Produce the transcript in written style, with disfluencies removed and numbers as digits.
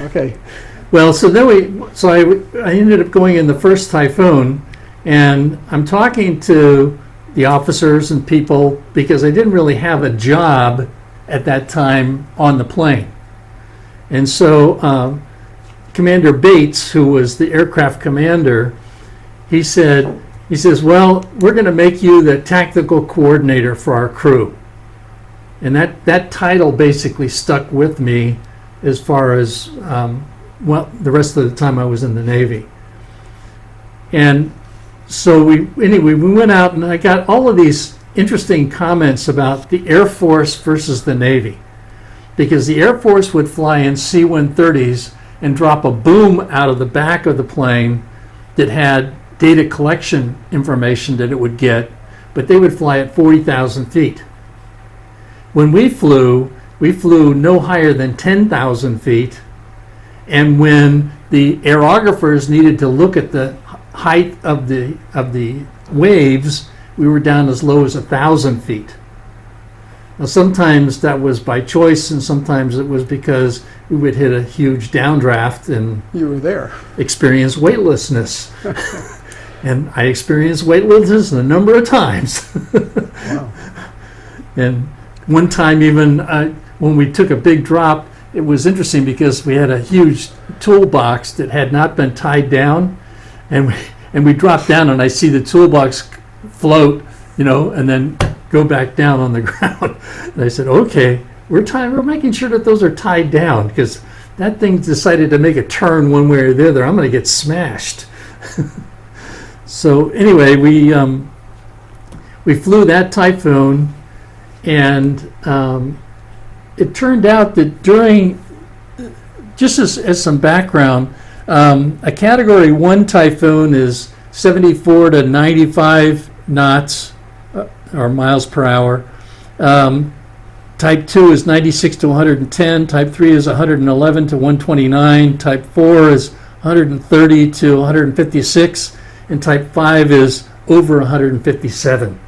Okay. Well, so then I ended up going in the first Typhoon, and I'm talking to the officers and people because I didn't really have a job at that time on the plane. And so Commander Bates, who was the aircraft commander, he says, well, we're going to make you the tactical coordinator for our crew. And that title basically stuck with me as far as, the rest of the time I was in the Navy. And so we went out and I got all of these interesting comments about the Air Force versus the Navy. Because the Air Force would fly in C-130s and drop a boom out of the back of the plane that had data collection information that it would get, but they would fly at 40,000 feet. When we flew no higher than 10,000 feet, and when the aerographers needed to look at the height of the waves, we were down as low as 1,000 feet. Now, sometimes that was by choice, and sometimes it was because we would hit a huge downdraft and You were there. experience weightlessness. And I experienced weightlessness a number of times. Wow. And one time even when we took a big drop, it was interesting because we had a huge toolbox that had not been tied down, and we dropped down and I see the toolbox float, and then go back down on the ground. And I said, okay, we're making sure that those are tied down because that thing decided to make a turn one way or the other. I'm going to get smashed. So anyway, we flew that Typhoon, and it turned out that just as some background, a Category 1 Typhoon is 74 to 95 knots, or miles per hour. Type 2 is 96 to 110. Type 3 is 111 to 129. Type 4 is 130 to 156. And Type 5 is over 157.